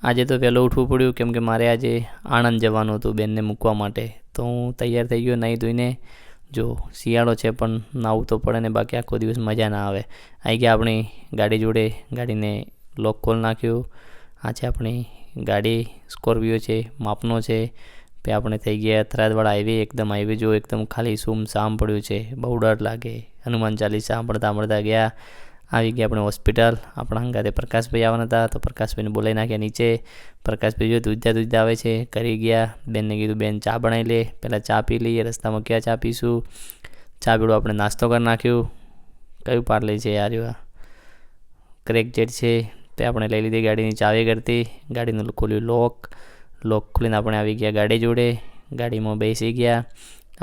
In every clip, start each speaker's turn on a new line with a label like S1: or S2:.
S1: આજે તો વહેલું ઉઠવું પડ્યું કેમ કે મારે આજે આણંદ જવાનું હતું બેનને મૂકવા માટે. તો હું તૈયાર થઈ ગયો નહીં ધોઈને. જો શિયાળો છે પણ નાહવું તો પડે ને, બાકી આખો દિવસ મજા ના આવે. આવી ગયા આપણી ગાડી જોડે, ગાડીને લોક ખોલ નાખ્યું. આ છે આપણી ગાડી, સ્કોર્પિયો છે, માપનો છે. પછી આપણે થઈ ગયા થરાદવાળા હાઈવે. એકદમ હાઈવે જો એકદમ ખાલી સૂમસામ પડ્યું છે, બહુ ડર લાગે. હનુમાન ચાલીસા સાંભળતા સાંભળતા ગયા. આવી ગયા આપણે હોસ્પિટલ. આપણા હંગાતે પ્રકાશભાઈ આવવાના હતા તો પ્રકાશભાઈને બોલાવી નાખ્યા નીચે. પ્રકાશભાઈ જો દૂધતા આવે છે. કરી ગયા. બેનને કીધું બેન ચા બનાવી લે, પહેલાં ચા પી લઈએ. રસ્તામાં ક્યાં ચા પીશું? ચા પીડો આપણે નાસ્તો કરી નાખ્યું. કયું પાર્લે છે યાર? ક્રેક જેટ છે તે આપણે લઈ લીધી. ગાડીની ચાવી કરતી, ગાડીનું ખોલ્યું લોક ખોલીને આપણે આવી ગયા ગાડી જોડે. ગાડીમાં બેસી ગયા.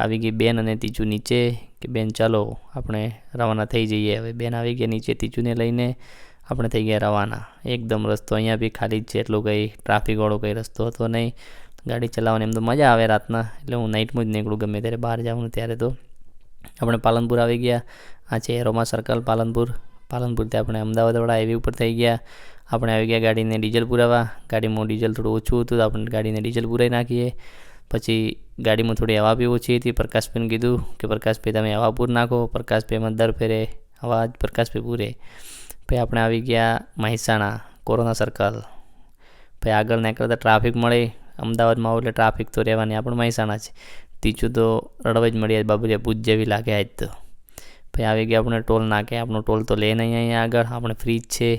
S1: આવી ગઈ બેન અને તીજું નીચે કે બેન ચાલો આપણે રવાના થઈ જઈએ. હવે બેન આવી ગયા નીચે તીજુને લઈને. આપણે થઈ ગયા રવાના. એકદમ રસ્તો અહીંયા બી ખાલી જ છે, એટલું કંઈ ટ્રાફિકવાળો કંઈ રસ્તો હતો નહીં. ગાડી ચલાવવાની એમ તો મજા આવે રાતના, એટલે હું નાઇટમાં જ નીકળું ગમે ત્યારે બહાર જવાનું ત્યારે. તો આપણે પાલનપુર આવી ગયા. આ છે એરોમા સર્કલ પાલનપુરથી આપણે અમદાવાદવાળા હાઈવે ઉપર થઈ ગયા. આપણે આવી ગયા ગાડીને ડીઝલ પુરાવા. ગાડીમાં ડીઝલ થોડું ઓછું હતું તો આપણે ગાડીને ડીઝલ પુરાવી નાખીએ. પછી ગાડીમાં થોડી હવા બી ઓછી હતી. પ્રકાશભાઈને કીધું કે પ્રકાશભાઈ તમે હવા પૂર નાખો. પ્રકાશભાઈમાં દર ફેરે હવા પ્રકાશભાઈ પૂરે. પછી આપણે આવી ગયા મહેસાણા કોરોના સર્કલ. પછી આગળ નીકળતા ટ્રાફિક મળે. અમદાવાદમાં આવું એટલે ટ્રાફિક તો રહેવાની. આપણે મહેસાણા છે. તીજું તો રડવા જ મળ્યા બાબુરિયા ભૂત જેવી લાગે આજ તો. પછી આવી ગયા આપણે ટોલ નાકે. આપણો ટોલ તો લે નહીં અહીંયા આગળ, આપણે ફ્રી જ છે.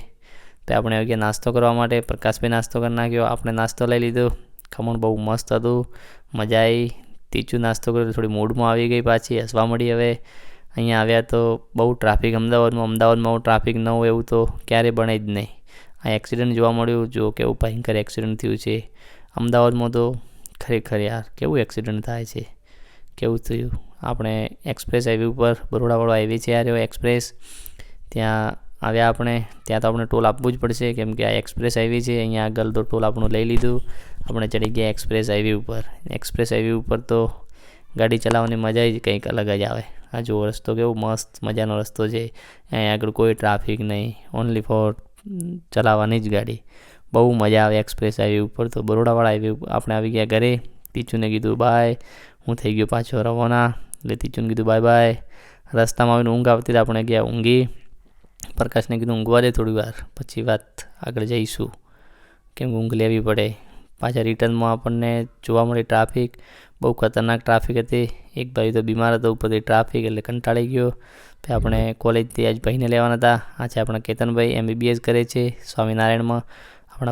S1: તો આપણે આવી ગયા નાસ્તો કરવા માટે. પ્રકાશભાઈ નાસ્તો કરી નાખ્યો. આપણે નાસ્તો લઈ લીધો. ખમણ બહુ મસ્ત હતું, મજા આવી. તીજું નાસ્તો કર્યો, થોડી મૂડમાં આવી ગઈ, પાછી હસવા મળી. હવે અહીંયા આવ્યા તો બહુ ટ્રાફિક અમદાવાદમાં ટ્રાફિક ન હોય એવું તો ક્યારેય બને જ નહીં. આ એક્સિડન્ટ જોવા મળ્યું. જો કેવું ભયંકર એક્સિડન્ટ થયું છે અમદાવાદમાં. તો ખરેખર યાર કેવું એક્સિડન્ટ થાય છે, કેવું થયું. આપણે એક્સપ્રેસ હાઈવે ઉપર, બરોડાવાળો હાઈવે છે યાર એક્સપ્રેસ, ત્યાં આવ્યા આપણે. ત્યાં તો આપણે ટોલ આપવું જ પડશે કેમ કે આ એક્સપ્રેસ હાઈવે છે. અહીંયા આગળ તો ટોલ આપણું લઈ લીધું. આપણે ચડી ગયા એક્સપ્રેસ હાઈવે ઉપર. એક્સપ્રેસ હાઈવે ઉપર તો ગાડી ચલાવવાની મજા જ કંઈક અલગ જ આવે. આ જો રસ્તો કેવો મસ્ત મજાનો રસ્તો છે. અહીંયા આગળ કોઈ ટ્રાફિક નહીં, ઓનલી ફોર ચલાવવાની જ ગાડી. બહુ મજા આવે એક્સપ્રેસ હાઈવે ઉપર. તો બરોડાવાળા હાઈવે ઉપર આપણે આવી ગયા ઘરે. તીચુને કીધું બાય. હું થઈ ગયો પાછો રવાના. એટલે તીચુને કીધું બાય બાય. રસ્તામાં આવીને ઊંઘ આવતી આપણે ગયા ઊંઘી. પ્રકાશને કીધું ઊંઘવા દે થોડી વાર, પછી વાત આગળ જઈશું કેમ ઊંઘ લેવી પડે. પાછા રિટર્નમાં આપણને જોવા મળી ટ્રાફિક. બહુ ખતરનાક ટ્રાફિક હતી. એક ભાઈ તો બીમાર હતો, ઉપરથી ટ્રાફિક એટલે કંટાળી ગયો. પછી આપણે કોલેજથી આજ ભાઈને લેવાના હતા. આ છે આપણા કેતનભાઈ, MBBS કરે છે સ્વામિનારાયણમાં.